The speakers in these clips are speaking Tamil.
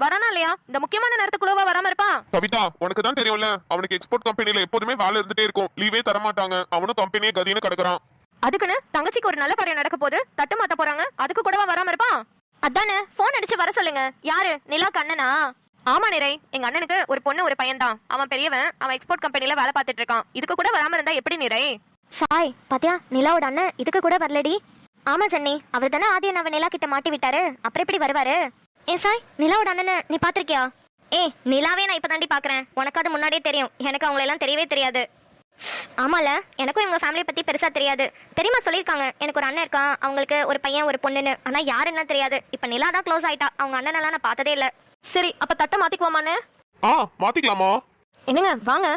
வரானா இல்லையா? இந்த முக்கியமான நேரத்துக்குள்ளவா வராம இருப்பான்? கவிதா, உனக்கு தான் தெரியும்ல, அவனுக்கு எக்ஸ்போர்ட் கம்பெனில எப்போதுமே வேலை இருந்துட்டே இருக்கும். லீவே தர மாட்டாங்க. அவனும் கம்பெனியே கதின்னு கிடக்குறான். அதுக்குன்னு தங்கச்சிக்கு ஒரு நல்ல காரியம் நடக்க போது தட்டு மாத்த போறாங்க, அதுக்கு கூடவா வராம இருப்பான்? அதானே போன் அடிச்சு வர சொல்லுங்க. யாரு? நிலா கண்ணனா? ஆமா நிறை, எங்க அண்ணனுக்கு ஒரு பொண்ணு ஒரு பையன் தான். அவன் பெரியவன், அவன் எக்ஸ்போர்ட் கம்பெனில வேலை பார்த்துட்டு இருக்கான். இதுக்கு கூட வராம இருந்தா எப்படி நிறை? சாய் பாத்தியா, நிலாவோட அண்ணன் இதுக்கு கூட வரலடி. ஆமா ஜன்னி, அவர் தானே ஆதி அண்ணாவை நிலா கிட்ட மாட்டி விட்டாரு, அப்புறம் எப்படி வருவாரு? ஏ சாய், நிலாவோட அண்ணனை நீ பாத்திருக்கியா? நிலாவே நான் இப்ப தாண்டி பாக்குறேன். உனக்கு அது முன்னாடியே தெரியும், எனக்கு அவங்கள எல்லாம் தெரியவே தெரியாது. ஆமால, எனக்கும் எங்க ஃபேமிலியை பத்தி பெருசா தெரியாது. தெரியுமா, சொல்லியிருக்காங்க எனக்கு ஒரு அண்ணன் இருக்கான், அவங்களுக்கு ஒரு பையன் ஒரு பொண்ணுன்னு. ஆனா யாருன்னா தெரியாது. இப்ப நிலா தான் க்ளோஸ் ஆயிட்டா, அவங்க அண்ணனெல்லாம் நான் பார்த்ததே இல்ல. சரி, அப்ப தட்டை மாத்திக்குவோமான்னு? மாத்திக்கலாமா? என்னங்க வாங்க.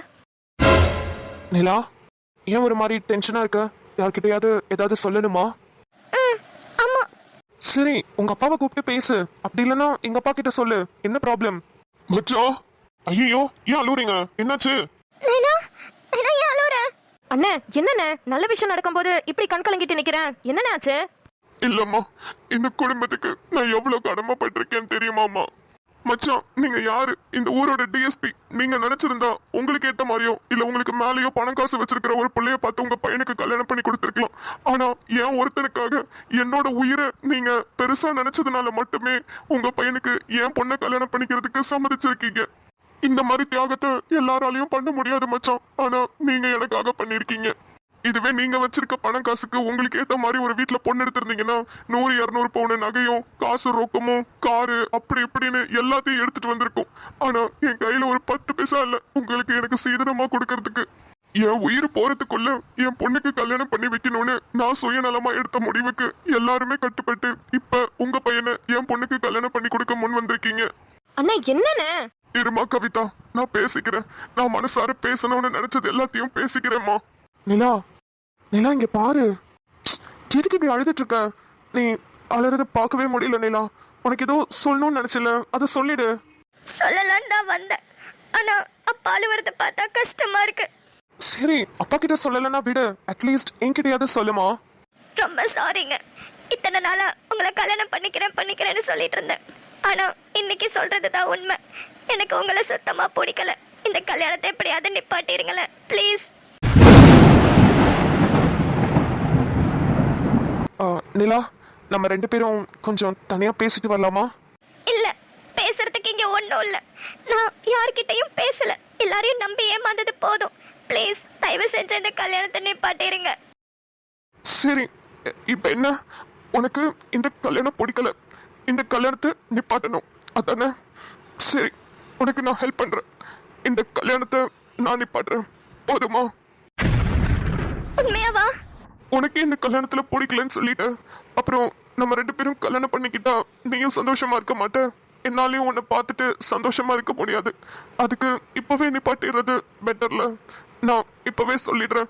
நிலா, ஏன் ஒரு மாதிரி டென்ஷனா இருக்க? யார்கிட்டயாவது ஏதாவது சொல்லணுமா? ஆமா. சரி, உங்க அப்பாவை கூப்பிட்டு பேசு. அப்படி இல்லைன்னா எங்க அப்பா கிட்ட சொல்லு. என்ன ப்ராப்ளம்? மச்சான், ஐயோ ஏன் அழுவுறீங்க? என்னாச்சு? அண்ணே என்னண்ணே, நல்ல விஷயம் நடக்கும்போது இப்படி கண் கலங்கிட்டு நிக்கிறேன். என்னண்ணே ஆச்சு? இல்லம்மா, இந்த குடும்பத்துக்கு நான் எவ்வளவு கடமைப்பட்டிருக்கேன்னு தெரியுமாம்மா? மச்சான், நீங்க யாரு? இந்த ஊரோட டிஎஸ்பி. நீங்க நினைச்சிருந்தா உங்களுக்கு ஏத்த மாதிரியோ இல்ல உங்களுக்கு மேலேயோ பணம் காசு வச்சிருக்கிற ஒரு பிள்ளைய பார்த்து உங்க பையனுக்கு கல்யாணம் பண்ணி கொடுத்துருக்கலாம். ஆனா ஏன் ஒருத்தனுக்காக என்னோட உயிரை நீங்க பெருசா நினைச்சதுனால மட்டுமே உங்க பையனுக்கு என் பொண்ணை கல்யாணம் பண்ணிக்கிறதுக்கு சம்மதிச்சிருக்கீங்க. இந்த மாதிரி தியாகத்தை எல்லாராலையும் பண்ண முடியாது மச்சான். ஆனா நீங்க எனக்காக பண்ணிருக்கீங்க. இதுவே நீங்க வச்சிருக்க பணம் காசுக்கு உங்களுக்கு ஏத்த மாதிரி ஒரு வீட்டுல பொண்ணு எடுத்திருந்தீங்கன்னா 100-200 பவுன் நகையும் காசு ரொக்கமும் காரு அப்படி இப்படின்னு எல்லாத்தையும் எடுத்துட்டு வந்திருக்கும். ஆனா என் கையில ஒரு 10 பைசா இல்ல உங்களுக்கு எனக்கு சீதனமா கொடுக்கறதுக்கு. என் உயிர் போறதுக்குள்ள என் பொண்ணுக்கு கல்யாணம் பண்ணி வைக்கணும்னு நான் சுயநலமா எடுத்த முடிவுக்கு எல்லாருமே கட்டுப்பட்டு இப்ப உங்க பையனை என் பொண்ணுக்கு கல்யாணம் பண்ணி கொடுக்க முன் வந்திருக்கீங்க. அண்ணா என்னண்ணே? இருமா கவிதா, நான் பேசிக்கிறேன். நான் மனசார பேசணும்னு நினைச்சது எல்லாத்தையும் பேசிக்கிறேம்மா. நிலா, நிலா இங்க பாரு. எதுக்கு இப்படி அழுதுட்டு இருக்க? நீ அழுறத பார்க்கவே முடியல நிலா. உனக்கு ஏதோ சொல்லணும்னு நினைச்சல, அதை சொல்லிடு. சொல்லலான்னு தான் வந்தேன், ஆனா அப்பா அழுவுறத பார்த்தா கஷ்டமா இருக்கு. சரி, அப்பா கிட்ட சொல்லலன்னா விடு, அட்லீஸ்ட் என்கிட்டயாவது சொல்லுமா. ரொம்ப சாரிங்க. இத்தனை நாளா உங்களை கல்யாணம் பண்ணிக்கிறேன்னு சொல்லிட்டு இருந்தேன். ஆனா இன்னைக்கு சொல்றதுதான் உண்மை. எனக்கு உங்களை சுத்தமா பிடிக்கல. இந்த கல்யாணத்தை எப்படியாவது நிப்பாட்டிருங்களேன் ப்ளீஸ். நிலா, நம்ம 2 பேரும் கொஞ்சம் தனியா பேசிட்டு வரலாமா? இல்ல, பேசுறதுக்கு இங்க ஒண்ணும் இல்ல. நான் யார்கிட்டயும் பேசல. எல்லாரையும் நம்பி ஏமாந்தது போதும். ப்ளீஸ் தயவு செஞ்சு இந்த கல்யாணத்தை நிப்பாட்டிருங்க. சரி, இப்ப என்ன? உனக்கு இந்த கல்யாணம் பிடிக்கல, இந்த கல்யாணத்தை நிப்பாட்டணும் அதானே? சரி, உனக்கு நான் ஹெல்ப் பண்றேன். இந்த கல்யாணத்தை நான் நிப்பாட்டுறேன், போதுமா? உண்மையாவா? உனக்கு இந்த கல்யாணத்துல பிடிக்கலன்னு சொல்லிட்டு அப்புறம் நம்ம 2 பேரும் கல்யாணம் பண்ணிக்கிட்டா நீயும் சந்தோஷமா இருக்க மாட்ட, என்னாலையும் உன்னை பார்த்துட்டு சந்தோஷமா இருக்க முடியாது. அதுக்கு இப்பவே நிப்பாட்டிடுறது பெட்டர்ல. நான் இப்பவே சொல்லிடுறேன்.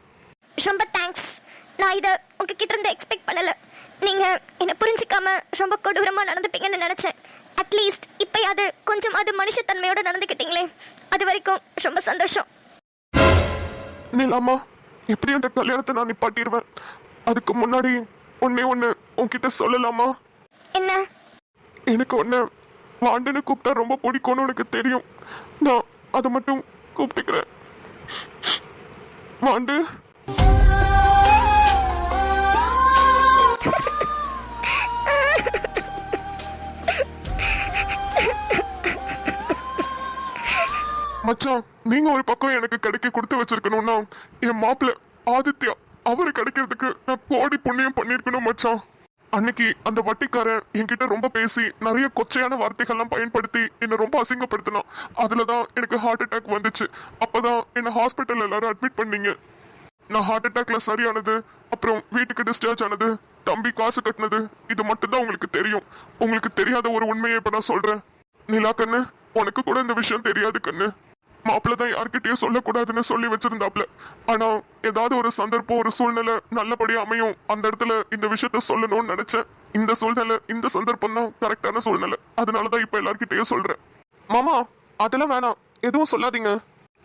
ரொம்ப தேங்க்ஸ். நான் இதை உங்ககிட்ட இருந்து எக்ஸ்பெக்ட் பண்ணல. நீங்க என்ன புரிஞ்சுக்காம ரொம்ப கொடூரமா நடந்துப்பீங்கன்னு நினைச்சேன். அட்லீஸ்ட் இப்பயாவது கொஞ்சம் அது மனுஷத்தன்மையோட நடந்துக்கிட்டீங்களே, அது வரைக்கும் ரொம்ப சந்தோஷம். நிலாமா, எப்படி அந்த கல்யாணத்தை நான் நிப்பாட்டிடுவேன். அதுக்கு முன்னாடி ஒண்ணு உன்கிட்ட சொல்லலாமா? என்ன? எனக்கு ஒன்னு வாண்டுன்னு கூப்பிட்டா ரொம்ப பிடிக்கும்னு உனக்கு தெரியும். நான் அதை மட்டும் கூப்பிட்டுக்கிறேன். வாண்டு. மச்சான், நீங்க ஒரு பக்கம் எனக்கு கிடைக்க கொடுத்து வச்சிருக்கணும்னா என் மாப்பிள்ள ஆதித்யா அவரு கிடைக்கிறதுக்கு நான் கோடி புண்ணியம் பண்ணிருக்கணும் மச்சான். அன்னைக்கு அந்த வட்டிக்காரன் என்கிட்ட ரொம்ப பேசி நிறைய கொச்சையான வார்த்தைகள்லாம் பயன்படுத்தி என்னை ரொம்ப அசிங்கப்படுத்தினான். அதுலதான் எனக்கு ஹார்ட் அட்டாக் வந்துச்சு. அப்பதான் என்ன ஹாஸ்பிட்டல் எல்லாரும் அட்மிட் பண்ணீங்க. நான் ஹார்ட் அட்டாக்ல சரியானது, அப்புறம் வீட்டுக்கு டிஸ்சார்ஜ் ஆனது, தம்பி காசு கட்டினது, இது மட்டும் தான் உங்களுக்கு தெரியும். உங்களுக்கு தெரியாத ஒரு உண்மையை இப்ப நான் சொல்றேன். நிலா கண்ணு, உனக்கு கூட இந்த விஷயம் தெரியாது கண்ணு. மாப்பிள்ள தான் யார்கிட்டயும் சொல்லக்கூடாதுன்னு சொல்லி வச்சிருந்தாப்ல. ஆனா ஏதாவது ஒரு சந்தர்ப்பம் ஒரு சூழ்நிலை நல்லபடியா அமையும், அந்த இடத்துல இந்த விஷயத்த சொல்லணும்னு நினைச்சேன். இந்த சூழ்நிலை இந்த சந்தர்ப்பம் தான் கரெக்டான சூழ்நிலை. அதனாலதான் இப்ப எல்லார்கிட்டயும் சொல்றேன். மாமா, அதெல்லாம் வேணாம், எதுவும் சொல்லாதீங்க.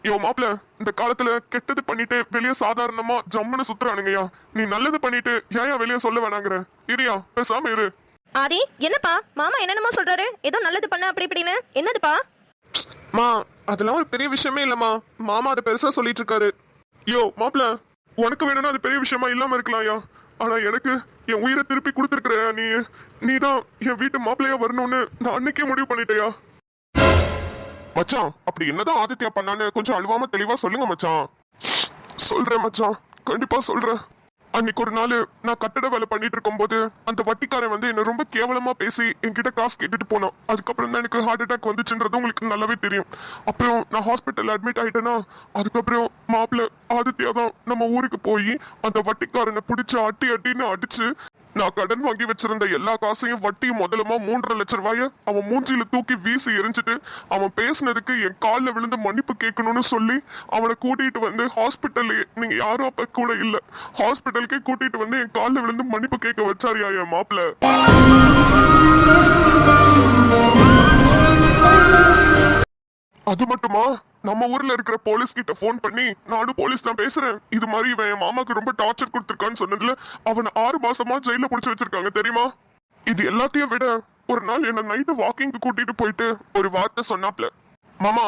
யோ மாப்பிள்ள, இந்த காலத்துல கெட்டது பண்ணிட்டு வெளியே சாதாரணமா ஜம்முன்னு சுத்துறானுங்கய்யா. நீ நல்லது பண்ணிட்டு ஏன் வெளியே சொல்ல வேணாங்கிற? இரியா, பேசாம இரு. ஆதி என்னப்பா மாமா என்னென்னமோ சொல்றாரு ஏதோ நல்லது பண்ண அப்படி இப்படின்னு என்னதுப்பா? மா அதெல்லாம் ஒரு பெரிய விஷயமே இல்லம்மா. மாமா அதை பெருசா சொல்லிட்டு இருக்காரு. யோ மாப்பிள, உனக்கு வேணும்னா அது பெரிய விஷயமா இல்லாம இருக்கலாம்யா. ஆனா எனக்கு என் உயிரை திருப்பி கொடுத்துருக்கிறையா நீ தான் என் வீட்டு மாப்பிள்ளையா வரணும்னு நான் அன்னைக்கே முடிவு பண்ணிட்டேயா. மச்சான் அப்படி என்னதான் ஆதித்யா பண்ணான்னு கொஞ்சம் அழுவாம தெளிவா சொல்லுங்க மச்சான். சொல்றேன் மச்சான், கண்டிப்பா சொல்றேன். அன்னைக்கு ஒரு நாள் நான் கட்டட வேலை பண்ணிட்டு இருக்கும்போது அந்த வட்டிக்காரன் வந்து என்ன ரொம்ப கேவலமா பேசி என்கிட்ட காசு கேட்டுட்டு போனான். அதுக்கப்புறம் தான் எனக்கு ஹார்ட் அட்டாக் வந்துச்சுன்றது உங்களுக்கு நல்லாவே தெரியும். அப்புறம் நான் ஹாஸ்பிட்டல் அட்மிட் ஆயிட்டேன்னா அதுக்கப்புறம் மாப்பிள்ள ஆதித்யா தான் நம்ம ஊருக்கு போய் அந்த வட்டிக்காரனை பிடிச்சி அட்டின்னு அடிச்சு நான் கடன் வாங்கி வச்சிருந்த எல்லா காசையும் வட்டியும் முதலமா 3.5 லட்சம் ரூபாய அவன் மூஞ்சில தூக்கி வீசி எரிஞ்சிட்டு அவன் பேசினதுக்கு என் காலில் விழுந்து மன்னிப்பு கேட்கணும்னு சொல்லி அவனை கூட்டிட்டு வந்து ஹாஸ்பிட்டல், நீங்க யாரும் அப்ப கூட இல்ல, ஹாஸ்பிட்டலுக்கே கூட்டிட்டு வந்து என் காலில் விழுந்து மன்னிப்பு கேட்க வச்சாரியா என் மாப்பிள்ள. அது மட்டுமா, நம்ம ஊர்ல இருக்கிற போலீஸ் கிட்ட போன் பண்ணி நானும் போலீஸ் தான் பேசுறேன், இது மாதிரி இவன் என் மாமாக்கு ரொம்ப டார்ச்சர் கொடுத்திருக்கான்னு சொன்னதுல அவனை 6 மாசமா ஜெயில புடிச்சு வச்சிருக்காங்க தெரியுமா. இது எல்லாத்தையும் விட ஒரு நாள் என்ன நைட்டு வாக்கிங்க்கு கூட்டிட்டு போயிட்டு ஒரு வார்த்தை சொன்னாப்ல, மாமா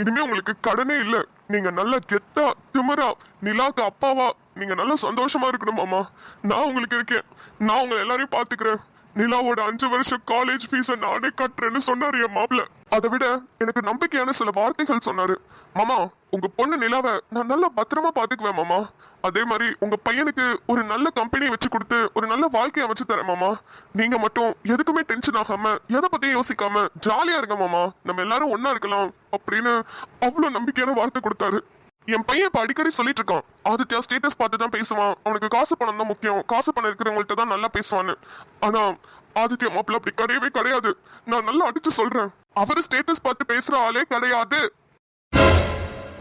இனிமே உங்களுக்கு கடனே இல்ல, நீங்க நல்ல கெத்தா திமிரா நிலாக்கு அப்பாவா நீங்க நல்ல சந்தோஷமா இருக்கணும் மாமா, நான் உங்களுக்கு இருக்கேன், நான் உங்க எல்லாரையும் பாத்துக்கிறேன், நிலாவோட 5 வருஷம் காலேஜ் ஃபீஸ நானே கட்டுறேன்னு சொன்னாரு என் மாப்பிள்ள. அதை விட எனக்கு நம்பிக்கையான சில வார்த்தைகள் சொன்னாரு. மாமா உங்க பொண்ணு நிலாவை நான் நல்லா பத்திரமா பாத்துக்குவேன் மாமா, அதே மாதிரி உங்க பையனுக்கு ஒரு நல்ல கம்பெனி வச்சு கொடுத்து ஒரு நல்ல வாழ்க்கையை அமைச்சு தரேன் மாமா, நீங்க மட்டும் எதுக்குமே டென்ஷன் ஆகாம எதை பத்தியும் யோசிக்காம ஜாலியா இருங்க மாமா, நம்ம எல்லாரும் ஒன்னா இருக்கலாம் அப்படின்னு அவ்வளவு நம்பிக்கையான வார்த்தை கொடுத்தாரு. என் பையன் இப்ப அடிக்கடி சொல்லிட்டு இருக்கான், ஆதித்யா ஸ்டேட்டஸ் பார்த்து தான் பேசுவான், அவனுக்கு காசு பணம் தான் முக்கியம், காசு பணம் இருக்கிறவங்கள்ட்ட தான் நல்லா பேசுவான்னு. ஆனா ஆதித்யா மாப்பிள்ள அப்படி கிடையவே கிடையாது, நான் நல்லா அடிச்சு சொல்றேன், அவரு ஸ்டேட்டஸ் பார்த்து பேசுற ஆளே கிடையாது.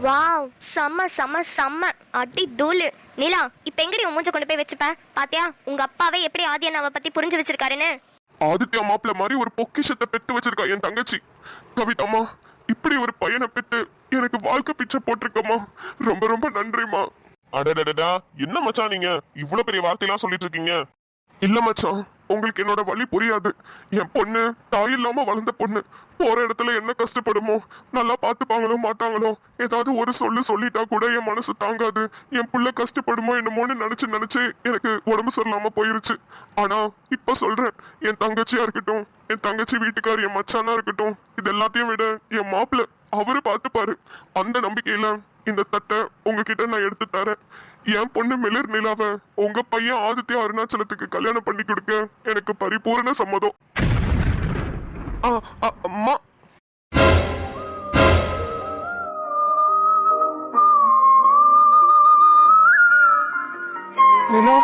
வாவ், செம்ம செம்ம செம்ம அடி தூளு. நிலா இப்ப எங்கடி உன் மூஞ்ச கொண்டு போய் வச்சுப்ப? பாத்தியா உங்க அப்பாவே எப்படி ஆதி அண்ணாவை பத்தி புரிஞ்சு வச்சிருக்காருன்னு. ஆதித்யா மாப்பிள்ள மாதிரி ஒரு பொக்கிஷத்தை பெத்து வச்சிருக்கா என் தங்கச்சி கவிதாமா. இப்படி ஒரு பையனை பெத்து எனக்கு வாழ்க்கை பிச்சை போட்டிருக்கம்மா, ரொம்ப ரொம்ப நன்றிமா. அடடடா என்ன மச்சான் நீங்க இவ்வளவு பெரிய வார்த்தையெல்லாம் சொல்லிட்டு இருக்கீங்க. இல்ல மச்சான், உங்களுக்கு என்னோட வழி புரியாது. என் பொண்ணு தாய் இல்லாம வளர்ந்த பொண்ணு, போற இடத்துல என்ன கஷ்டப்படுமோ, நல்லா பாத்துப்பாங்களோ மாட்டாங்களோ, ஏதாவது ஒரு சொல்லிட்டா கூட என் மனசு தாங்காது, என் புள்ள கஷ்டப்படுமோ என்னமோன்னு நினைச்சு எனக்கு உடம்பு சரியில்லாம போயிருச்சு. ஆனா இப்ப சொல்றேன், என் தங்கச்சியா இருக்கட்டும், என் தங்கச்சி வீட்டுக்கார், என் மச்சானா இருக்கட்டும், இது எல்லாத்தையும் விட என் மாப்பிள்ள அவரு பாத்துப்பாரு. அந்த நம்பிக்கையில இந்த தட்டை உங்ககிட்ட நான் எடுத்து தரேன். என் பொண்ணு மிளிர் நிலாவ உங்க பையன் ஆதித்யா அருணாச்சலத்துக்கு கல்யாணம் பண்ணி கொடுக்க எனக்கு பரிபூர்ண சம்மதம். அம்மா நிலா,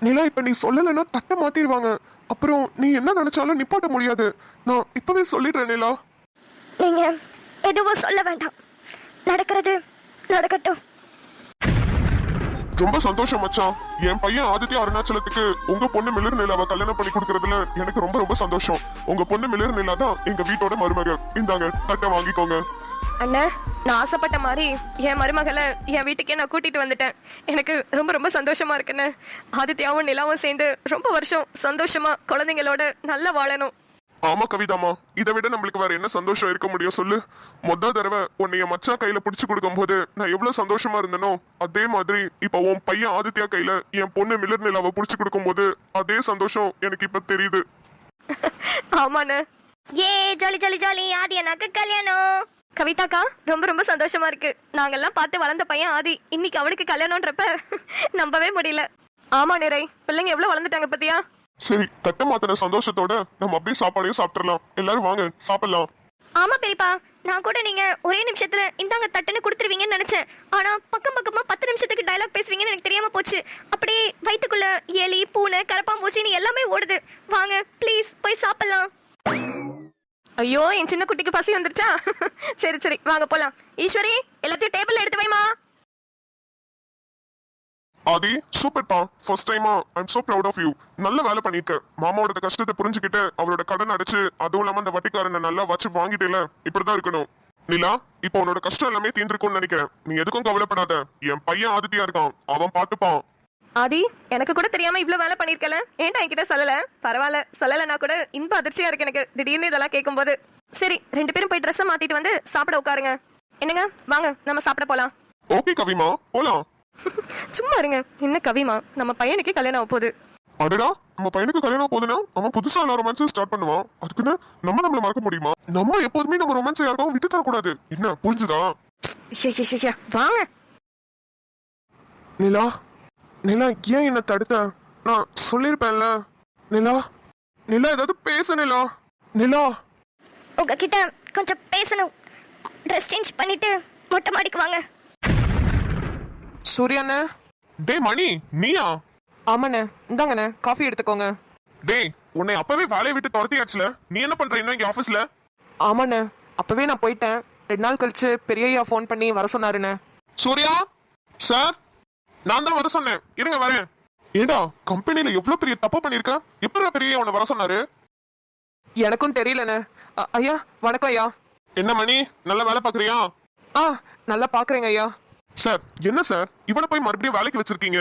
நிலா இப்ப நீ சொல்லலைன்னா தட்டை மாத்திடுவாங்க, அப்புறம் நீ என்ன நினைச்சாலும் நிப்பாட்ட முடியாது. நான் இப்பவே சொல்லிடுறேன் நிலா. நீங்க எதுவும் சொல்ல வேண்டாம், நடக்கிறது நடக்கட்டும். ரொம்ப சந்தோஷம் மச்சான், என் பையன் ஆதித்யா அருணாச்சலத்துக்கு உங்க பொண்ணு மிளிர் நிலாவை கல்யாணம் பண்ணி கொடுக்கறதுல எனக்கு ரொம்ப ரொம்ப சந்தோஷம். உங்க பொண்ணு மிளிர் நிலா தான் எங்க வீட்டோட மருமகள். இந்தாங்க தட்டை வாங்கிக்கோங்க. அண்ணா நான் ஆசைப்பட்ட மாதிரி என் மருமகளை என் வீட்டுக்கே நான் கூட்டிட்டு வந்துட்டேன். எனக்கு ரொம்ப ரொம்ப சந்தோஷமா இருக்குண்ணே. ஆதித்யாவும் நிலாவும் சேர்ந்து ரொம்ப வருஷம் சந்தோஷமா குழந்தைங்களோட நல்லா வாழணும். ஆமா கவிதாமா, இதை விட நம்மளுக்கு வேற என்ன சந்தோஷம் இருக்க முடியும் சொல்லு. மொத தடவை உன்னை என் மச்சான் கையில பிடிச்சு கொடுக்கும் போது நான் எவ்வளவு சந்தோஷமா இருந்தனோ, அதே மாதிரி இப்ப உன் பையன் ஆதித்யா கையில என் பொண்ணு மிளிர் நிலாவை பிடிச்சு கொடுக்கும் போது அதே சந்தோஷம் எனக்கு இப்ப தெரியுது. ஆமாண்ணே. ஏ ஜாலி ஜாலி ஜாலி, ஆதி அண்ணாக்கு கல்யாணம். கவிதாக்கா ரொம்ப ரொம்ப சந்தோஷமா இருக்கு. நாங்கெல்லாம் பார்த்து வளர்ந்த பையன் ஆதி இன்னைக்கு அவனுக்கு கல்யாணம்ன்றப்ப நம்பவே முடியல. ஆமா நிறை, பிள்ளைங்க எவ்வளவு வளர்ந்துட்டாங்க பத்தியா. சரி, தட்டை மாத்தின சந்தோஷத்தோட நம்ம அப்படியே சாப்பாடையும் சாப்பிட்டுறலாம். எல்லாரும் வாங்க சாப்பிடலாம். ஆமா பெரியப்பா, நான் கூட நீங்க ஒரே நிமிஷத்துல இந்தாங்க தட்டுன்னு கொடுத்துருவீங்கன்னு நினைச்சேன். ஆனா பக்கமா 10 நிமிஷத்துக்கு டயலாக் பேசுவீங்கன்னு எனக்கு தெரியாம போச்சு. அப்படியே வயிற்றுக்குள்ள எலி பூனை கரப்பாம்பூச்சின்னு எல்லாமே ஓடுது. வாங்க ப்ளீஸ் போய் சாப்பிடலாம். ஐயோ என் சின்ன குட்டிக்கு பசி வந்துருச்சா. சரி சரி வாங்க போலாம். ஈஸ்வரி எல்லாத்தையும் டேபிள்ல எடுத்து வைமா. ஆதி சூப்பர்ப்பா, ஃபர்ஸ்ட் டைமா I'm so proud of you. நல்ல வேலை பண்ணிருக்க. மாமாவோட கஷ்டத்தை புரிஞ்சுக்கிட்டு அவரோட கடன் அடைச்சு அதுவும் இல்லாம அந்த வட்டிக்காரனை நல்லா வச்சு வாங்கிட்டேல, இப்படிதான் இருக்கணும். நிலா, இப்போ உன்னோட கஷ்டம் எல்லாமே தீர்ந்துருக்கும்னு நினைக்கிறேன். நீ எதுக்கும் கவலைப்படாத, என் பையன் ஆதித்யா இருக்கான், அவன் பாத்துப்பான். ஆதி, எனக்கு கூட தெரியாம இவ்ளோ வேலை பண்ணிருக்கல. ஏன்டா என்கிட்ட சொல்லல? பரவாயில்ல, சொல்லலனா கூட இன்ப அதிர்ச்சியா இருக்கு எனக்கு திடீர்னு இதெல்லாம் கேட்கும்போது. சரி, 2 பேரும் போய் ட்ரெஸ் மாத்திட்டு வந்து சாப்பிட உட்காருங்க. என்னங்க, வாங்க நம்ம சாப்பிட போலாம். ஓகே கவிமா, போலாம். சும்மா இருங்க. என்ன கவிமா, நம்ம பையனுக்கு கல்யாணம் ஆக போகுது. அடடா, நம்ம பையனுக்கு கல்யாணம் போதுன்னா அவன் புதுசா எல்லா ரொமான்ஸும் ஸ்டார்ட் பண்ணுவான். அதுக்குன்னு நம்மள மறக்க முடியுமா? நம்ம எப்போதுமே நம்ம ரொமான்ஸ் யாருக்கும் விட்டு தரக்கூடாது. என்ன புரிஞ்சுதா? வாங்க. நிலா, நிலா ஏன் என்ன தடுத்த? நான் சொல்லிருப்பேன்ல. நிலா, நிலா ஏதாவது பேச. நிலா, நிலா உங்ககிட்ட கொஞ்சம் பேசணும். ட்ரெஸ் சேஞ்ச் பண்ணிட்டு மொட்டை மாடிக்கு வாங்க. சூர்யாண்ணே. டேய் மணி, நீயா? ஆமாண்ணே, இந்தாங்கண்ணே காஃபி எடுத்துக்கோங்க. டேய், உன்னை அப்பவே வேலையை விட்டு துரத்தியாச்சுல. நீ என்ன பண்ற இன்னும் இங்க ஆபீஸ்ல? ஆமாண்ணே, அப்பவே நான் போயிட்டேன். 2 நாள் கழிச்சு பெரியய்யா ஃபோன் பண்ணி வர சொன்னாருண்ணே. சூர்யா சார், நான் தான் வர சொன்னேன். இருங்க வரேன். ஏடா, கம்பெனில எவ்வளவு பெரிய தப்பு பண்ணிருக்க. எப்படி பெரிய உன்னை வர சொன்னாரு? எனக்கும் தெரியலண்ணே. ஐயா வணக்கம் ஐயா. என்ன மணி, நல்ல வேலை பாக்குறியா? ஆ, நல்லா பாக்குறேங்க ஐயா. சார், என்ன சார் இவனை போய் மறுபடியும் வேலைக்கு வச்சிருக்கீங்க?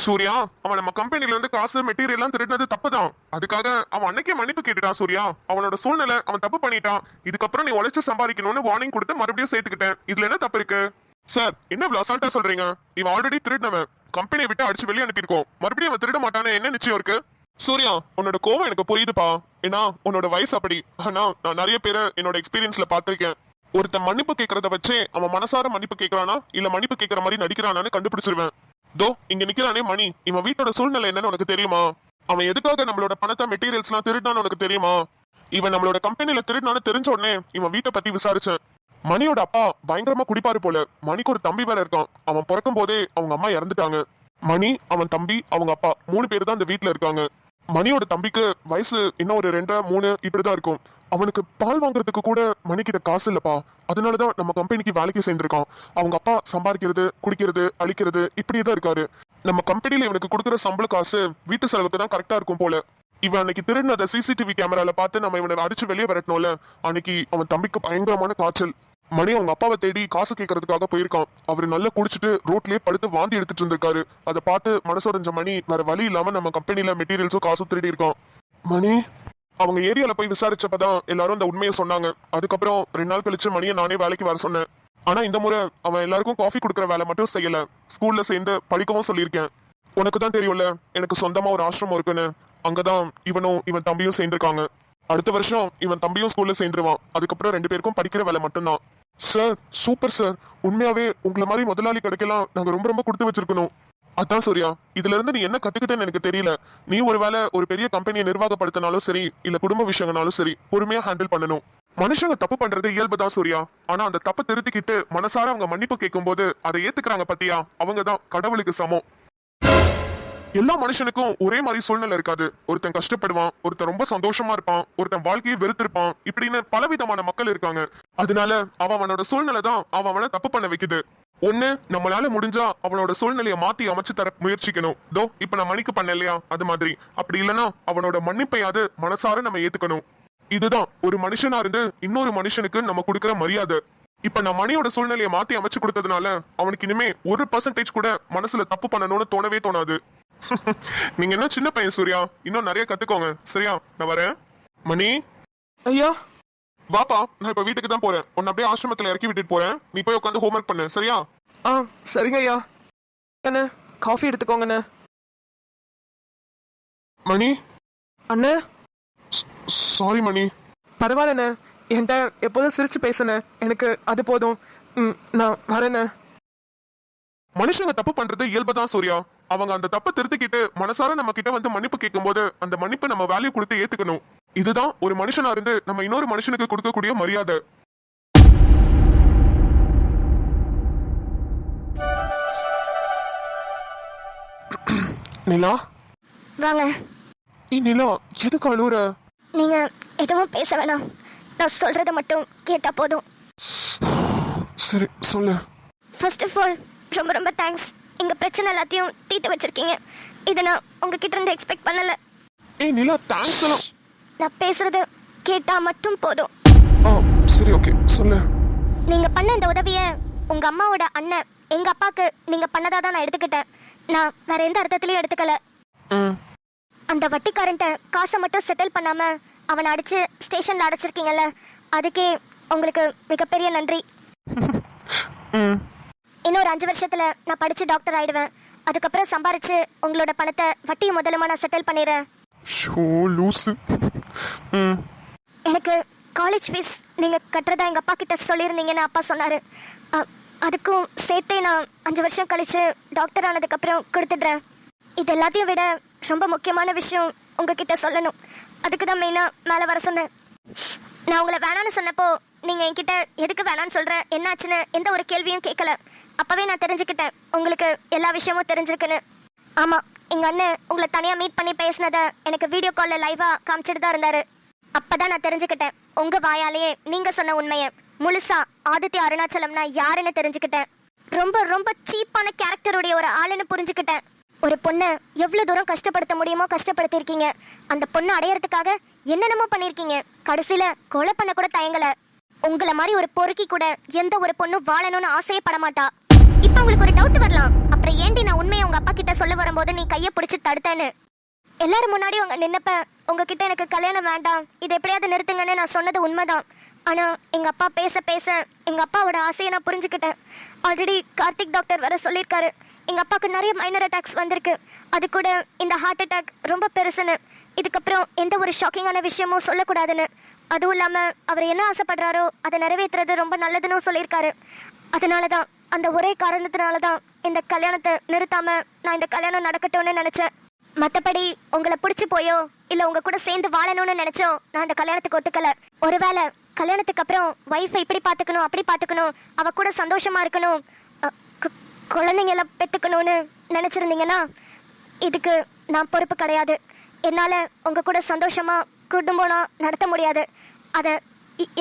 சூர்யா, அவன் நம்ம கம்பெனில இருந்து காசு மெட்டீரியல் எல்லாம் திருடினது தப்புதான். அதுக்காக அவன் அன்னைக்கே மன்னிப்பு கேட்டுட்டான். சூர்யா, அவனோட சூழ்நிலை, அவன் தப்பு பண்ணிட்டான். இதுக்கப்புறம் நீ உழைச்சு சம்பாதிக்கணும்னு வார்னிங் கொடுத்து மறுபடியும் சேர்த்துக்கிட்டேன். இதுல என்ன தப்பு இருக்கு? சார், என்ன இவ்வளவு அசால்ட்டா சொல்றீங்க? இவன் ஆல்ரெடி திருடினவன். கம்பெனியை விட்டு அடிச்சு வெளியே அனுப்பியிருக்கோம். மறுபடியும் அவன் திருட மாட்டானே என்ன நிச்சயம் இருக்கு? சூர்யா, உன்னோட கோவம் எனக்கு புரியுதுப்பா. ஏன்னா உன்னோட வயசு அப்படி. ஆனா நான் நிறைய பேரை என்னோட எக்ஸ்பீரியன்ஸ்ல பாத்திருக்கேன். ஒருத்தன் மன்னிப்பு கேட்கறத வச்சே அவன் மனசார மன்னிப்பு கேட்கறானா இல்ல மன்னிப்பு கேட்கற மாதிரி நடிக்கிறானான்னு கண்டுபிடிச்சிருவேன். தோ இங்க நிக்கிறானே மணி, இவன் வீட்டோட சூழ்நிலை என்னன்னு உனக்கு தெரியுமா? அவன் எதுக்காக நம்மளோட பணத்தை மெட்டீரியல்ஸ் எல்லாம் திருடான்னு உனக்கு தெரியுமா? இவன் நம்மளோட கம்பெனில திருடான்னு தெரிஞ்ச உடனே இவன் வீட்டை பத்தி விசாரிச்சேன். மணியோட அப்பா பயங்கரமா குடிப்பாரு போல. மணிக்கு ஒரு தம்பி வேற இருக்கான். அவன் பிறக்கும் போதே அவங்க அம்மா இறந்துட்டாங்க. மணி, அவன் தம்பி, அவங்க அப்பா 3 பேர் தான் இந்த வீட்டுல இருக்காங்க. மணியோட தம்பிக்கு வயசு இன்னும் ஒரு 2, 3 இப்படிதான் இருக்கும். அவனுக்கு பால் வாங்குறதுக்கு கூட மணிக்கிட்ட காசு இல்லப்பா. அதனாலதான் நம்ம கம்பெனிக்கு வேலைக்கு சேர்ந்திருக்கான். அவங்க அப்பா சம்பாதிக்கிறது, குடிக்கிறது, அழிக்கிறது இப்படியே தான் இருக்காரு. நம்ம கம்பெனில இவனுக்கு கொடுக்குற சம்பள காசு வீட்டு செலவுக்கு தான் கரெக்டா இருக்கும் போல. இவன் அன்னைக்கு திருடினத சிசிடிவி கேமரால பார்த்து நம்ம இவனை அடிச்சு வெளியே வரட்டணும்ல. அன்னைக்கு அவன் தம்பிக்கு பயங்கரமான காய்ச்சல். மணி அவங்க அப்பாவை தேடி காசு கேட்கறதுக்காக போயிருக்கான். அவரு நல்லா குடிச்சிட்டு ரோட்லயே படுத்து வாந்தி எடுத்துட்டு இருந்திருக்காரு. அதை பார்த்து மனசுடைஞ்ச மணி வேற வழி இல்லாம நம்ம கம்பெனில மெட்டீரியல்ஸும் காசும் திருடி இருக்கான். மணி, அவங்க ஏரியால போய் விசாரிச்சப்பதான் எல்லாரும் அந்த உண்மையை சொன்னாங்க. அதுக்கப்புறம் 2 நாள் கழிச்சு மணியை நானே வேலைக்கு வர சொன்னேன். ஆனா இந்த முறை அவன் எல்லாருக்கும் காஃபி கொடுக்குற வேலை மட்டும் செய்யல, ஸ்கூல்ல சேர்ந்து படிக்கவும் சொல்லியிருக்கேன். உனக்கு தான் தெரியும்ல, எனக்கு சொந்தமா ஒரு ஆசிரமம் இருக்குன்னு. அங்கதான் இவனும் இவன் தம்பியும் சேர்ந்திருக்காங்க. அடுத்த வருஷம் இவன் தம்பியும் ஸ்கூல்ல சேர்ந்துருவான். அதுக்கப்புறம் 2 பேருக்கும் படிக்கிற வேலை மட்டும்தான். Sir, super sir. உண்மையாவே உங்களை மாதிரி முதலாளி கிடைக்கலாம் நாங்க ரொம்ப ரொம்ப கொடுத்து வச்சிருக்கணும். அதான் சூர்யா, இதுல இருந்து நீ என்ன கத்துக்கிட்டேன்னு எனக்கு தெரியல. நீ ஒருவேளை ஒரு பெரிய கம்பெனியை நிர்வாகப்படுத்தினாலும் சரி, இல்ல குடும்ப விஷயங்களாலும் சரி, பொறுமையா ஹேண்டில் பண்ணணும். மனுஷங்க தப்பு பண்றது இயல்புதான் சூர்யா. ஆனா அந்த தப்பை திருத்திக்கிட்டு மனசார அவங்க மன்னிப்பு கேட்கும் போது அதை ஏத்துக்கிறாங்க பத்தியா, அவங்கதான் கடவுளுக்கு சமம். எல்லா மனுஷனுக்கும் ஒரே மாதிரி சூழ்நிலை இருக்காது. ஒருத்தன் கஷ்டப்படுவான், ஒருத்தன் ரொம்ப சந்தோஷமா இருப்பான், ஒருத்தன் வாழ்க்கையை வெறுத்திருப்பான். இப்படின்னு பலவிதமான மக்கள் இருக்காங்க. அதனால அவனோட சூழ்நிலை தான் அவனை தப்பு பண்ண வைக்குது. ஒண்ணு, நம்மளால முடிஞ்சா அவனோட சூழ்நிலையை மாத்தி அமைச்சு தர முயற்சிக்கணும். தோ இப்ப நான் மணிக்கு பண்ண இல்லையா, அது மாதிரி. அப்படி இல்லைன்னா அவனோட மன்னிப்பையாவது மனசார நம்ம ஏத்துக்கணும். இதுதான் ஒரு மனுஷனா இருந்து இன்னொரு மனுஷனுக்கு நம்ம கொடுக்கிற மரியாதை. இப்ப நான் மணியோட சூழ்நிலையை மாத்தி அமைச்சு கொடுத்ததுனால அவனுக்கு இனிமே 1% கூட மனசுல தப்பு பண்ணணும்னு தோணவே தோணாது. நீங்க என்ன சின்ன பையன் சூர்யா, இன்னும் நிறைய கத்துக்கோங்க. சரியா, நான் வரேன். மணி ஐயா. வாப்பா, நான் இப்ப வீட்டுக்கு தான் போறேன். உன்னை அப்படியே ஆசிரமத்துல இறக்கி விட்டுட்டு போறேன். நீ போய் உட்காந்து ஹோம்ஒர்க் பண்ணு. சரியா? ஆ சரிங்க ஐயா. அண்ணே காஃபி எடுத்துக்கோங்கண்ணே. மணி. அண்ணே. சாரி மணி. பரவாயில்லண்ணே, என்கிட்ட எப்போதும் சிரிச்சு பேசுனேன், எனக்கு அது போதும். நான் வரேண்ணே. மனுஷங்க தப்பு பண்றது இயல்புதான் சூர்யா. அவங்க அந்த தப்பை திருத்திக்கிட்டு மனசார நம்ம கிட்ட வந்து மன்னிப்பு கேட்கும் போது அந்த மன்னிப்பு நம்ம வேல்யூ கொடுத்து ஏத்துக்கணும். இதுதான் ஒரு மனுஷனா இருந்து நம்ம இன்னொரு மனுஷனுக்கு கொடுக்கக்கூடிய மரியாதை. நிலா, வாங்க. நிலா எதுக்கு அழுவுற? நீங்க எதுவும் பேச வேணாம். நான் சொல்றத மட்டும் கேட்டா போதும். சரி சொல்லு. ஃபர்ஸ்ட் ஆஃப் ஆல் ரொம்ப ரொம்ப தேங்க்ஸ். எங்க பிரச்சனை எல்லாத்தையும் தீர்த்து வச்சிருக்கீங்க. இதை நான் உங்ககிட்ட இருந்து எக்ஸ்பெக்ட் பண்ணல. ஏய் நிலா, தேங்க்ஸ் எல்லாம். நான் பேசுறது கேட்டா மட்டும் போதும். சரி ஓகே சொல்லு. நீங்க பண்ண இந்த உதவிய உங்க அம்மாவோட அண்ணன் எங்க அப்பாக்கு நீங்க பண்ணதா தான் நான் எடுத்துக்கிட்டேன். நான் வேற எந்த அர்த்தத்திலையும் எடுத்துக்கல. ம் அந்த வட்டிக்காரன்ட்ட காசை மட்டும் செட்டில் பண்ணாம அவனை அடிச்சு ஸ்டேஷன்ல அடைச்சிருக்கீங்கல்ல, அதுக்கே உங்களுக்கு மிகப்பெரிய நன்றி. ம் இன்னொரு 5 வருஷத்துல நான் படிச்சு டாக்டர் ஆயிடுவேன். அதுக்கப்புறம் சம்பாரிச்சு உங்களோட பணத்தை வட்டியும் முதலுமா நான் செட்டில் பண்ணிடுறேன். ஷோ லூசு. ம் எனக்கு காலேஜ் ஃபீஸ் நீங்க கட்டுறதா எங்க அப்பா கிட்ட சொல்லியிருந்தீங்கன்னு அப்பா சொன்னாரு. அதுக்கும் சேர்த்தே நான் 5 வருஷம் கழிச்சு டாக்டர் ஆனதுக்கப்புறம் கொடுத்துடுறேன். இது எல்லாத்தையும் விட ரொம்ப முக்கியமான விஷயம் உங்ககிட்ட சொல்லணும். அதுக்கு தான் மெயினாக மேலே வர சொன்னேன். நான் உங்களை வேணான்னு சொன்னப்போ நீங்கள் என்கிட்ட எதுக்கு வேணான்னு சொல்கிற, என்னாச்சுன்னு எந்த ஒரு கேள்வியும் கேட்கல. அப்போவே நான் தெரிஞ்சுக்கிட்டேன் உங்களுக்கு எல்லா விஷயமும் தெரிஞ்சிருக்குன்னு. ஆமாம், எங்கள் அண்ணன் உங்களை தனியாக மீட் பண்ணி பேசினதை எனக்கு வீடியோ காலில் லைவாக காமிச்சிட்டு தான் இருந்தார். அப்போ தான் நான் தெரிஞ்சுக்கிட்டேன் உங்கள் வாயாலேயே நீங்கள் சொன்ன உண்மையை முழுசா ஆதித்ய அருணாச்சலம்னா யாருன்னு தெரிஞ்சுக்கிட்டேன். ரொம்ப ரொம்ப சீப்பான கேரக்டருடைய ஒரு ஆளுன்னு புரிஞ்சுக்கிட்டேன். ஒரு பொண்ணை எவ்வளோ தூரம் கஷ்டப்படுத்த முடியுமோ கஷ்டப்படுத்தியிருக்கீங்க. அந்த பொண்ணை அடையறதுக்காக என்னென்னமோ பண்ணியிருக்கீங்க. கடைசியில் கொலை பண்ண கூட தயங்கலை. உங்களை மாதிரி ஒரு பொறுக்கி கூட எந்த ஒரு பொண்ணும் வாழணும்னு ஆசையப்பட மாட்டா. இப்போ உங்களுக்கு ஒரு டவுட் வரலாம், அப்புறம் ஏண்டி நான் உண்மையை உங்கள் அப்பா கிட்ட சொல்ல வரும்போது நீ கையை பிடிச்சி தடுத்தேன்னு. எல்லாரும் முன்னாடி உங்க நின்னப்ப உங்ககிட்ட எனக்கு கல்யாணம் வேண்டாம், இதை எப்படியாவது நிறுத்துங்கன்னு நான் சொன்னது உண்மைதான். ஆனால் எங்கள் அப்பா பேச பேச எங்கள் அப்பாவோட ஆசையை நான் புரிஞ்சுக்கிட்டேன். ஆல்ரெடி கார்த்திக் டாக்டர் வர சொல்லியிருக்காரு. எங்கள் அப்பாவுக்கு நிறைய மைனர் அட்டாக்ஸ் வந்திருக்கு. அது கூட இந்த ஹார்ட் அட்டாக் ரொம்ப பெருசுன்னு, இதுக்கப்புறம் எந்த ஒரு ஷாக்கிங்கான விஷயமும் சொல்லக்கூடாதுன்னு. அதுவும் இல்லாமல் அவர் என்ன ஆசைப்படுறாரோ அதை நிறைவேற்றுறது ரொம்ப நல்லதுன்னு சொல்லியிருக்காரு. அதனால தான், அந்த ஒரே காரணத்தினால தான் இந்த கல்யாணத்தை நிறுத்தாமல் நான் இந்த கல்யாணம் நடக்கட்டும்னு நினச்சேன். மற்றபடி உங்களை பிடிச்சி போயோ இல்லை உங்கள் கூட சேர்ந்து வாழணும்னு நினச்சோ நான் இந்த கல்யாணத்துக்கு ஒத்துக்கலை. ஒருவேளை கல்யாணத்துக்கு அப்புறம் ஒய்ஃபை இப்படி பார்த்துக்கணும் அப்படி பார்த்துக்கணும், அவ கூட சந்தோஷமா இருக்கணும், குழந்தைங்கள பெற்றுக்கணும்னு நினச்சிருந்தீங்கன்னா இதுக்கு நான் பொறுப்பு கிடையாது. என்னால் உங்கள் கூட சந்தோஷமா குடும்பம்னா நடத்த முடியாது. அதை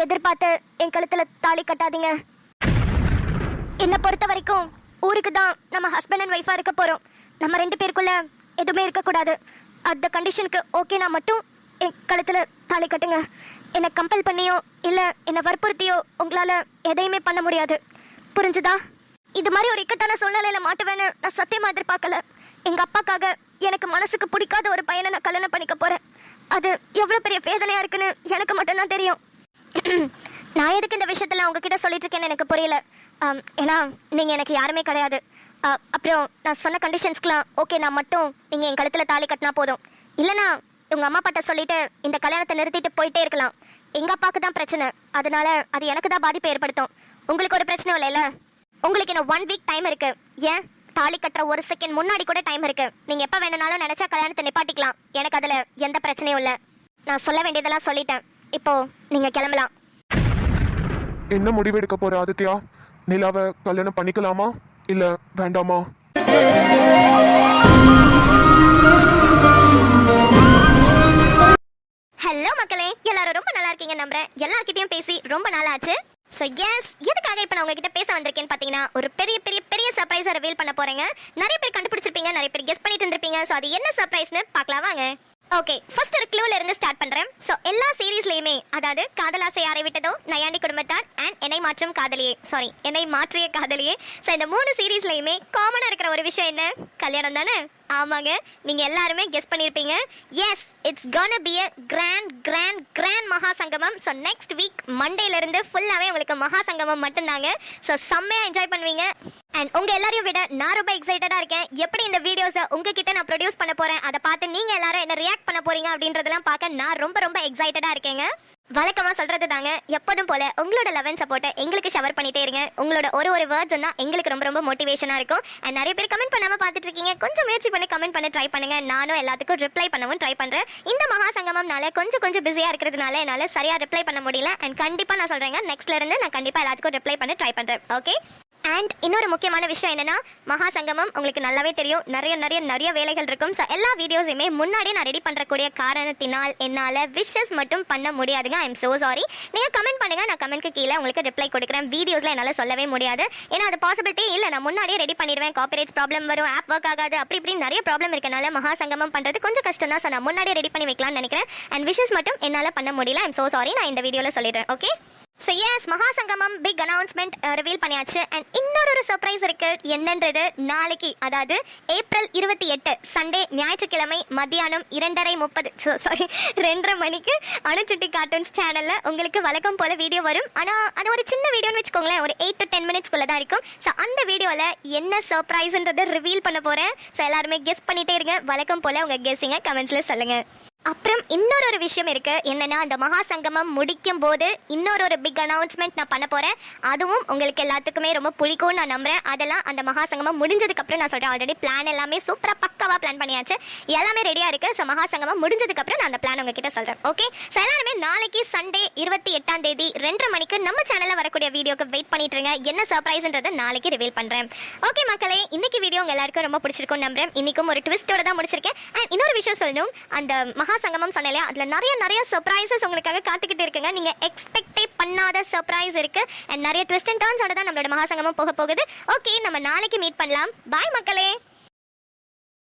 எதிர்பார்த்து என் கழுத்தில் தாலி கட்டாதீங்க. என்னை பொறுத்த வரைக்கும் ஊருக்கு தான் நம்ம ஹஸ்பண்ட் அண்ட் ஒய்ஃபாக இருக்க போகிறோம். நம்ம 2 பேருக்குள்ள எதுவுமே இருக்கக்கூடாது. அந்த கண்டிஷனுக்கு ஓகேனா மட்டும் என் கழுத்தில் தாலி கட்டுங்க. என்னை கம்பல் பண்ணியோ இல்லை என்னை வற்புறுத்தியோ உங்களால் எதையுமே பண்ண முடியாது. புரிஞ்சுதா? இது மாதிரி ஒரு இக்கட்டான சூழ்நிலையில் மாட்டுவேன்னு நான் சத்தியமா எதிர்பார்க்கல. எங்கள் அப்பாக்காக எனக்கு மனசுக்கு பிடிக்காத ஒரு பையனை நான் கல்யாணம் பண்ணிக்க போகிறேன். அது எவ்வளோ பெரிய வேதனையாக இருக்குன்னு எனக்கு மட்டும்தான் தெரியும். நான் எதுக்கு இந்த விஷயத்தில் உங்ககிட்ட சொல்லிட்டு இருக்கேன்னு எனக்கு புரியல. ஏன்னா நீங்கள் எனக்கு யாருமே கிடையாது. அப்புறம் நான் சொன்ன கண்டிஷன்ஸ்க்குலாம் ஓகே நான் மட்டும் நீங்கள் என் கழுத்தில் தாலி கட்டினா போதும். இல்லைனா உங்கள் அம்மா அப்பாட்ட சொல்லிட்டு இந்த கல்யாணத்தை நிறுத்திட்டு போயிட்டே இருக்கலாம். எங்கள் அப்பாவுக்கு தான் பிரச்சனை, அதனால அது எனக்கு தான் பாதிப்பை ஏற்படுத்தும். உங்களுக்கு ஒரு பிரச்சனை இல்லைல்ல? உங்களுக்கு இன்னும் 1 வீக் டைம் இருக்கு. ஏன் தாலி கட்டுற 1 செகண்ட் முன்னாடி கூட டைம் இருக்கு. நீங்கள் எப்போ வேணும்னாலும் நினச்சா கல்யாணத்தை நிப்பாட்டிக்கலாம். எனக்கு அதில் எந்த பிரச்சனையும் இல்லை. நான் சொல்ல வேண்டியதெல்லாம் சொல்லிட்டேன். இப்போ நீங்கள் கிளம்பலாம். என்ன முடிவு எடுக்க போற ஆதித்யா? நிலாவை கல்யாணம் பண்ணிக்கலாமா இல்ல வேண்டாமா? ஹலோ மக்களே, எல்லாரும் ரொம்ப நல்லா இருக்கீங்க நம்புறேன். எல்லார்கிட்டயும் பேசி ரொம்ப நாள் ஆச்சு. ஸோ எஸ், எதுக்காக இப்போ நான் உங்ககிட்ட பேச வந்திருக்கேன்னு பார்த்தீங்கன்னா, ஒரு பெரிய பெரிய பெரிய சர்ப்ரைஸை ரிவீல் பண்ண போறேங்க. நிறைய பேர் கண்டுபிடிச்சிருப்பீங்க, நிறைய பேர் கெஸ் பண்ணிட்டு இருந்திருப்பீங்க. ஸோ அது என்ன சர்ப்ரைஸ்னு பார்க்கலாம் வாங்க. ஓகே, ஃபர்ஸ்ட் ஒரு க்ளூல இருந்து ஸ்டார்ட் பண்றேன். ஸோ எல்லா சீரீஸ்லயுமே, அதாவது காதலாசை யாரை விட்டதோ, நையாண்டி குடும்பத்தார் அண்ட் என்னை மாற்றும் காதலியே, சாரி என்னை மாற்றிய காதலியே. ஸோ இந்த 3 சீரீஸ்லயுமே காமனா இருக்கிற ஒரு விஷயம் என்ன? கல்யாணம் தானே? ஆமாங்க, நீங்க எல்லாருமே கெஸ் பண்ணிருப்பீங்க. Yes, it's gonna be a grand மகா சங்கமம். ஸோ நெக்ஸ்ட் வீக் மண்டேல இருந்து ஃபுல்லாவே உங்களுக்கு மகா சங்கமம் மட்டும்தாங்க. ஸோ செம்மையா என்ஜாய் பண்ணுவீங்க. அண்ட் உங்க எல்லாரையும் விட நான் ரொம்ப எக்ஸைட்டடா இருக்கேன். எப்படி இந்த வீடியோஸை உங்ககிட்ட நான் ப்ரொடியூஸ் பண்ண போறேன், அதை பார்த்து நீங்க எல்லாரும் என்ன ரியாக்ட் பண்ண போறீங்க அப்படின்றதெல்லாம் பார்க்க நான் ரொம்ப ரொம்ப எக்ஸைட்டடா இருக்கேங்க. வழக்கமா சொல்றது தாங்க, எப்போதும் போல உங்களோட லவ் அண்ட் சப்போர்ட்டை எங்களுக்கு ஷவர் பண்ணிட்டே இருங்க. உங்களோட ஒரு வேர்ட்ஸ் தான் எங்களுக்கு ரொம்ப ரொம்ப மோட்டிவேஷனா இருக்கும். அண்ட் நிறைய பேர் கமெண்ட் பண்ணாம பார்த்துட்டு இருக்கீங்க. கொஞ்சம் முயற்சி பண்ணி கமெண்ட் பண்ண ட்ரை பண்ணுங்க. நானும் எல்லாத்துக்கும் ரிப்ளை பண்ணவும் ட்ரை பண்றேன். இந்த மகா சங்கமம்னால கொஞ்சம் பிஸியா இருக்கிறதுனால என்னால சரியா ரிப்ளை பண்ண முடியல. அண்ட் கண்டிப்பா நான் சொல்றேங்க, நெக்ஸ்ட்ல இருந்து நான் கண்டிப்பா எல்லாத்துக்கும் ரிப்ளை பண்ண ட்ரை பண்றேன். ஓகே. அண்ட் இன்னொரு முக்கியமான விஷயம் என்னன்னா, மகா சங்கமம் உங்களுக்கு நல்லாவே தெரியும், நிறைய வேலைகள் இருக்கும். ஸோ எல்லா வீடியோஸையுமே முன்னாடியே நான் ரெடி பண்றக்கூடிய காரணத்தினால் என்னால் விஷஸ் மட்டும் பண்ண முடியாதுங்க. ஐ எம் சோ சாரி. நீங்க கமெண்ட் பண்ணுங்க, நான் கமெண்ட்க்கு கீழே உங்களுக்கு ரிப்ளை கொடுக்குறேன். வீடியோஸ்ல என்னால் சொல்லவே முடியாது, ஏன்னா அது பாசிபிலிட்டி இல்லை. நான் முன்னாடியே ரெடி பண்ணிடுவேன். காப்பிரைட்ஸ் ப்ராப்ளம் வரும், ஆப் ஒர்க் ஆகாது, அப்படி இப்படி நிறைய ப்ராப்ளம் இருக்கனால மகா சங்கமம் பண்றது கொஞ்சம் கஷ்டம் தான். ஸோ நான் முன்னாடியே ரெடி பண்ணி வைக்கலாம்னு நினைக்கிறேன். அண்ட் விஷஸ் மட்டும் என்னால் பண்ண முடியல. I am so sorry. நான் இந்த வீடியோவில் சொல்லிடுறேன். Okay. So yes Mahasangamam big announcement reveal பண்ணியாச்சு அண்ட் இன்னொரு சர்ப்ரைஸ் இருக்கு என்னன்றது நாளைக்கு அதாவது ஏப்ரல் 28 சண்டே ஞாயிற்றுக்கிழமை மத்தியானம் 2:30 மணிக்கு அணுச்சுட்டி கார்ட்டூன்ஸ் சேனல்ல உங்களுக்கு வழக்கம் போல வீடியோ வரும். ஆனா அது ஒரு சின்ன வீடியோன்னு வச்சுக்கோங்களேன், ஒரு 8 to 10 மினிட்ஸ்க்குள்ள தான் இருக்கும். ஸோ அந்த வீடியோல என்ன சர்ப்ரைஸ்ன்றதை ரிவீல் பண்ண போறேன். ஸோ எல்லாருமே கெஸ் பண்ணிட்டே இருங்க. வழக்கம் போல உங்க கெஸ்ஸிங்க கமெண்ட்ஸ்ல சொல்லுங்க. அப்புறம் இன்னொரு விஷயம் இருக்கு என்னன்னா அந்த மகா சங்கமம் முடிக்கும் போது இன்னொரு பிக் அனௌன்ஸ்மெண்ட் நான் பண்ண போறேன். அதுவும் உங்களுக்கு எல்லாத்துக்குமே ரொம்ப பிடிக்கும்னு நான் நம்புறேன். அதெல்லாம் அந்த மகா சங்கமம் முடிஞ்சதுக்கு அப்புறம் நான் சொல்றேன். ஆல்ரெடி பிளான் எல்லாமே சூப்பரா பக்காவா பிளான் பண்ணியாச்சு, எல்லாமே ரெடியா இருக்கு. ஸோ மகா சங்கமம் முடிஞ்சதுக்கு அப்புறம் நான் அந்த பிளான் உங்ககிட்ட சொல்றேன். ஓகே, ஸோ எல்லாருமே நாளைக்கு சண்டே 28ஆம் தேதி 2:30 மணிக்கு நம்ம சேனல்ல வரக்கூடிய வீடியோக்கு வெயிட் பண்ணிட்டு இருங்க. என்ன சர்ப்ரைஸ்ன்றதை நாளைக்கு ரிவீல் பண்றேன். ஓகே மக்களே, இன்னைக்கு வீடியோ உங்க எல்லாருக்கும் ரொம்ப பிடிச்சிருக்கும் நம்புறேன். இன்னைக்கும் ஒரு ட்விஸ்டோட தான் முடிச்சிருக்கேன். அண்ட் இன்னொரு விஷயம் சொல்லணும், அந்த மகா சங்கமம் சொன்னேன் இல்லையா, அதுல நிறைய சர்ப்ரைசஸ் உங்களுக்காக காத்துக்கிட்டு இருக்குங்க. நீங்க எக்ஸ்பெக்டே பண்ணாத சர்ப்ரைஸ் இருக்கு அண்ட் நிறைய ட்விஸ்ட் அண்ட் டர்ன்ஸோட தான் நம்மளோட மகா சங்கமம் போக போகுது. ஓகே, நம்ம நாளைக்கு மீட் பண்ணலாம். பாய் மக்களே.